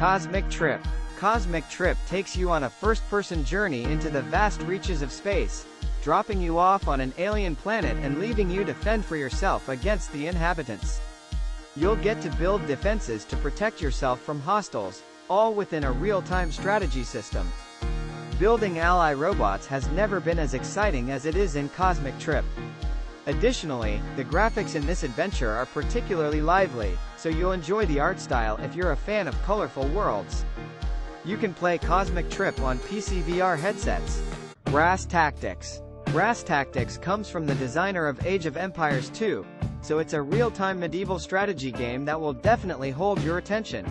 Cosmic Trip. Cosmic Trip takes you on a first-person journey into the vast reaches of space, dropping you off on an alien planet and leaving you to fend for yourself against the inhabitants. You'll get to build defenses to protect yourself from hostiles, all within a real-time strategy system. Building ally robots has never been as exciting as it is in Cosmic Trip. Additionally, the graphics in this adventure are particularly lively, so you'll enjoy the art style if you're a fan of colorful worlds. You can play Cosmic Trip on PC VR headsets. Brass Tactics. Brass Tactics comes from the designer of Age of Empires 2, so it's a real-time medieval strategy game that will definitely hold your attention.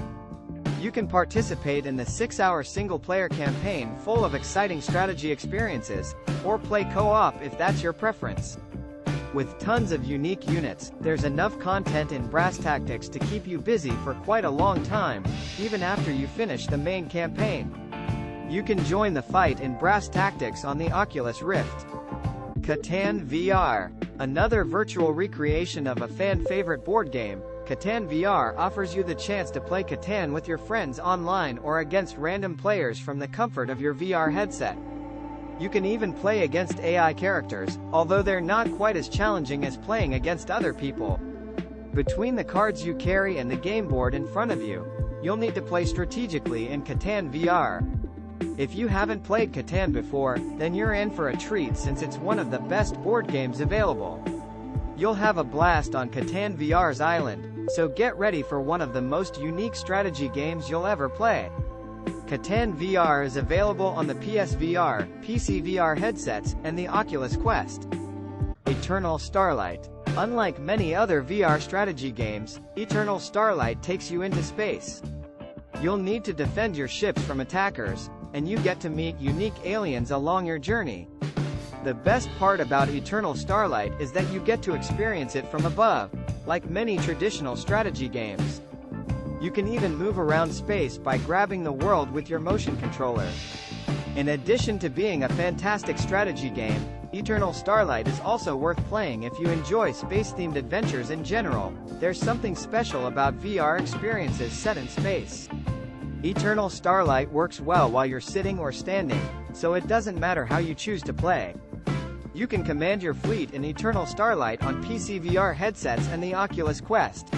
You can participate in the 6-hour single-player campaign full of exciting strategy experiences, or play co-op if that's your preference. With tons of unique units, there's enough content in Brass Tactics to keep you busy for quite a long time, even after you finish the main campaign. You can join the fight in Brass Tactics on the Oculus Rift. Catan VR. Another virtual recreation of a fan-favorite board game, Catan VR offers you the chance to play Catan with your friends online or against random players from the comfort of your VR headset. You can even play against AI characters, although they're not quite as challenging as playing against other people. Between the cards you carry and the game board in front of you, you'll need to play strategically in Catan VR. If you haven't played Catan before, then you're in for a treat since it's one of the best board games available. You'll have a blast on Catan VR's island, so get ready for one of the most unique strategy games you'll ever play. Catan VR is available on the PSVR, PC VR headsets, and the Oculus Quest. Eternal Starlight. Unlike many other VR strategy games, Eternal Starlight takes you into space. You'll need to defend your ships from attackers, and you get to meet unique aliens along your journey. The best part about Eternal Starlight is that you get to experience it from above, like many traditional strategy games. You can even move around space by grabbing the world with your motion controller. In addition to being a fantastic strategy game, Eternal Starlight is also worth playing if you enjoy space-themed adventures in general. There's something special about VR experiences set in space. Eternal Starlight works well while you're sitting or standing, so it doesn't matter how you choose to play. You can command your fleet in Eternal Starlight on PC VR headsets and the Oculus Quest.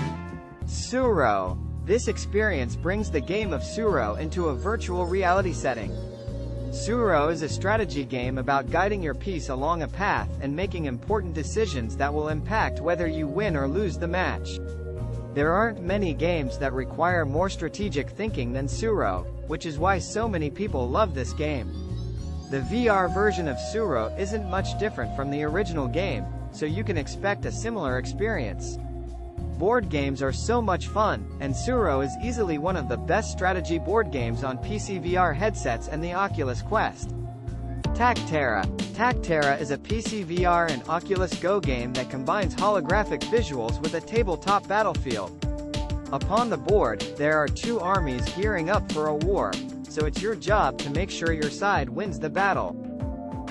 Tsuro. This experience brings the game of Tsuro into a virtual reality setting. Tsuro is a strategy game about guiding your piece along a path and making important decisions that will impact whether you win or lose the match. There aren't many games that require more strategic thinking than Tsuro, which is why so many people love this game. The VR version of Tsuro isn't much different from the original game, so you can expect a similar experience. Board games are so much fun, and Tsuro is easily one of the best strategy board games on PC VR headsets and the Oculus Quest. Tactera. Tactera is a PC VR and Oculus Go game that combines holographic visuals with a tabletop battlefield. Upon the board, there are two armies gearing up for a war, so it's your job to make sure your side wins the battle.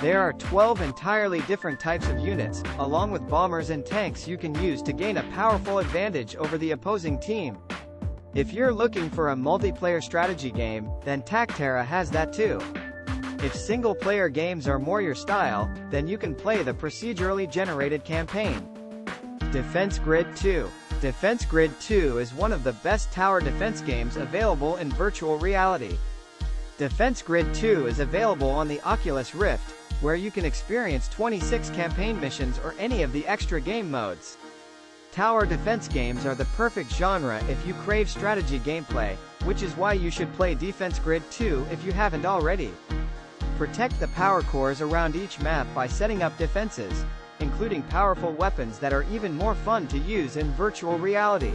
There are 12 entirely different types of units, along with bombers and tanks you can use to gain a powerful advantage over the opposing team. If you're looking for a multiplayer strategy game, then Tactera has that too. If single-player games are more your style, then you can play the procedurally generated campaign. Defense Grid 2. Defense Grid 2 is one of the best tower defense games available in virtual reality. Defense Grid 2 is available on the Oculus Rift, where you can experience 26 campaign missions or any of the extra game modes. Tower defense games are the perfect genre if you crave strategy gameplay, which is why you should play Defense Grid 2 if you haven't already. Protect the power cores around each map by setting up defenses, including powerful weapons that are even more fun to use in virtual reality.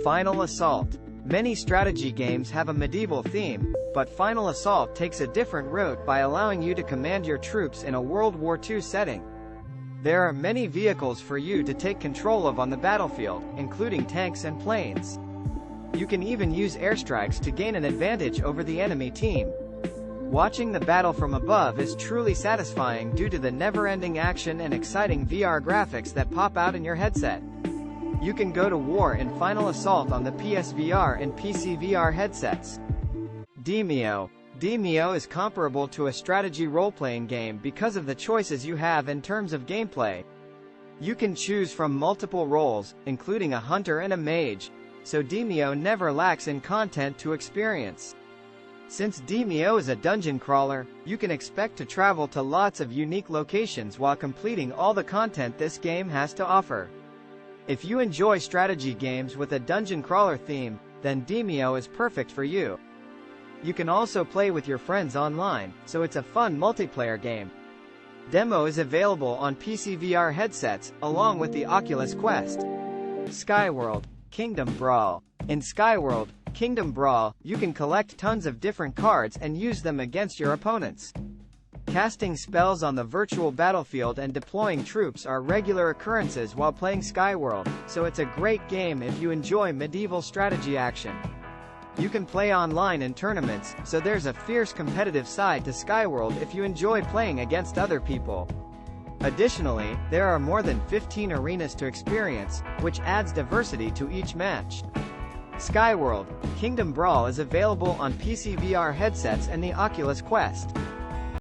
Final Assault. Many strategy games have a medieval theme, but Final Assault takes a different route by allowing you to command your troops in a World War II setting. There are many vehicles for you to take control of on the battlefield, including tanks and planes. You can even use airstrikes to gain an advantage over the enemy team. Watching the battle from above is truly satisfying due to the never-ending action and exciting VR graphics that pop out in your headset. You can go to war in Final Assault on the PSVR and PC VR headsets. Demeo. Demeo is comparable to a strategy role-playing game because of the choices you have in terms of gameplay. You can choose from multiple roles, including a hunter and a mage, so Demeo never lacks in content to experience. Since Demeo is a dungeon crawler, you can expect to travel to lots of unique locations while completing all the content this game has to offer. If you enjoy strategy games with a dungeon crawler theme, then Demeo is perfect for you. You can also play with your friends online, so it's a fun multiplayer game. Demo is available on PC VR headsets, along with the Oculus Quest. Skyworld. Kingdom Brawl. In Skyworld, Kingdom Brawl, you can collect tons of different cards and use them against your opponents. Casting spells on the virtual battlefield and deploying troops are regular occurrences while playing Skyworld, so it's a great game if you enjoy medieval strategy action. You can play online in tournaments, so there's a fierce competitive side to Skyworld if you enjoy playing against other people. Additionally, there are more than 15 arenas to experience, which adds diversity to each match. Skyworld. Kingdom Brawl is available on PC VR headsets and the Oculus Quest.